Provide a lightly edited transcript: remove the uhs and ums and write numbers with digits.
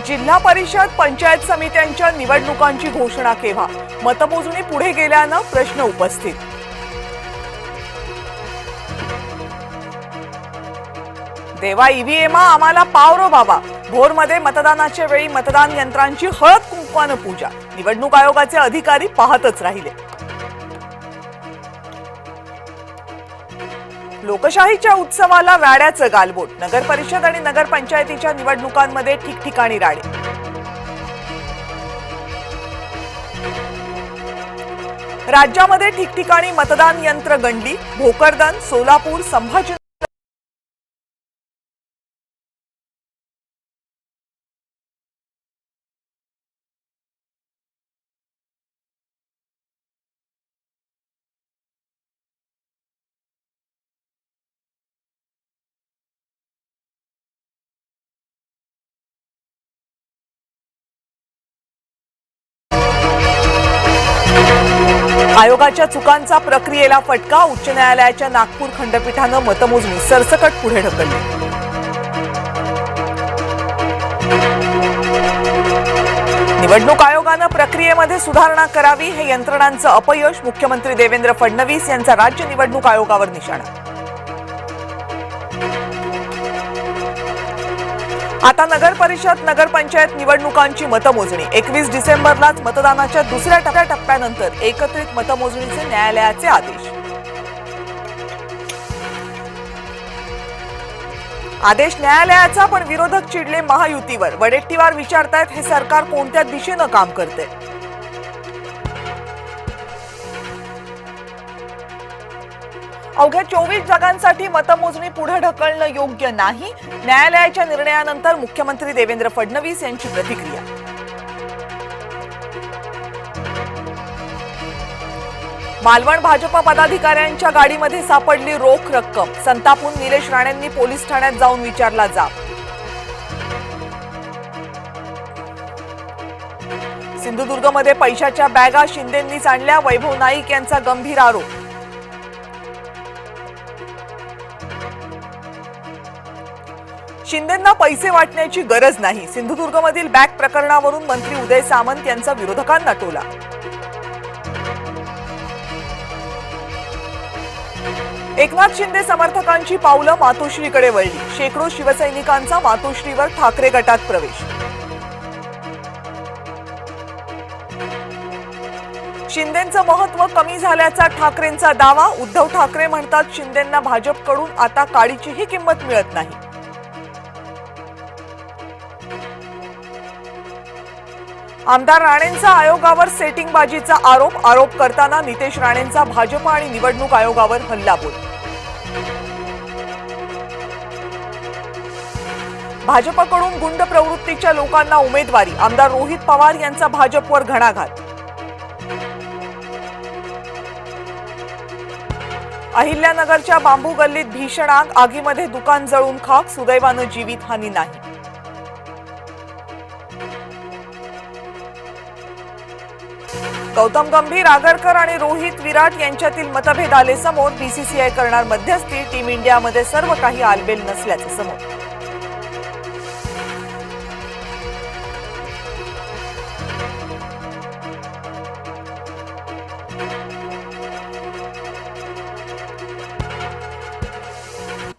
जिल्हा परिषद पंचायत समित्यांच्या निवडणुकांची घोषणा केव्हा? मतमोजणी पुढे गेल्यानं प्रश्न उपस्थित. देवा ईव्हीएम आम्हाला पावरो बाबा. भोरमध्ये मतदानाच्या वेळी मतदान यंत्रांची हळद कुंकवानं पूजा. निवडणूक आयोगाचे अधिकारी पाहतच राहिले. लोकशाहीच्या उत्सवाला राड्याचं गालबोट. नगर परिषद आणि नगर पंचायतीच्या निवडणुकांमध्ये ठिकठिकाणी राडे. राज्यामध्ये ठिकठिकाणी मतदान यंत्र गंडली. भोकरदन, सोलापूर, संभाजी आयोगाच्या चुकांचा प्रक्रियेला फटका. उच्च न्यायालयाच्या नागपूर खंडपीठानं मतमोजणी सरसकट पुढे ढकलली. निवडणूक आयोगानं प्रक्रियेमध्ये सुधारणा करावी हे यंत्रणांचं अपयश. मुख्यमंत्री देवेंद्र फडणवीस यांचा राज्य निवडणूक आयोगावर निशाणा. आता नगर परिषद नगर पंचायत निवडणुकांची मतमोजणी. 21 डिसेंबरलाच मतदानाच्या दुसऱ्या टप्प्यानंतर एकत्रित मतमोजणीचे न्यायालयाचे आदेश. आदेश न्यायालयाचा, पण विरोधक चिडले महायुतीवर. वडेट्टीवार विचारतायत हे सरकार कोणत्या दिशेनं काम करते. अवघ्या 24 जागांसाठी मतमोजणी पुढे ढकलणं योग्य नाही. न्यायालयाच्या निर्णयानंतर मुख्यमंत्री देवेंद्र फडणवीस यांची प्रतिक्रिया. मालवण भाजप पदाधिकाऱ्यांच्या गाडीमध्ये सापडली रोख रक्कम. संतापून निलेश राणेंनी पोलीस ठाण्यात जाऊन विचारला जाब. सिंधुदुर्गमध्ये पैशाच्या बॅगा शिंदेंनीच आणल्या. वैभव नाईक यांचा गंभीर आरोप. शिंदेंना पैसे वाटण्याची गरज नाही. सिंधुदुर्गमधील बॅग प्रकरणावरून मंत्री उदय सामंत यांचा विरोधकांना टोला. एकनाथ शिंदे समर्थकांची पावलं मातोश्रीकडे वळली. शेकडो शिवसैनिकांचा मातोश्रीवर ठाकरे गटात प्रवेश. शिंदेंचं महत्व कमी झाल्याचा ठाकरेंचा दावा. उद्धव ठाकरे म्हणतात शिंदेंना भाजपकडून आता काडीचीही किंमत मिळत नाही. आमदार राणेंचा आयोगावर सेटिंगबाजीचा आरोप करताना नितेश राणेंचा भाजप आणि निवडणूक आयोगावर हल्लाबोल. भाजपकडून गुंड प्रवृत्तीच्या लोकांना उमेदवारी. आमदार रोहित पवार यांचा भाजपवर घणाघात. अहिल्यानगरच्या बांबू गल्लीत भीषण आग. आगीमध्ये दुकान जळून खाक. सुदैवानं जीवितहानी नाही. गौतम गंभीर, आगरकर आणि रोहित विराट यांच्यातील मतभेद आले समोर. बीसीसीआय करणार मध्यस्थी. टीम इंडियामध्ये सर्व काही आलबेल नसल्याचे समोर.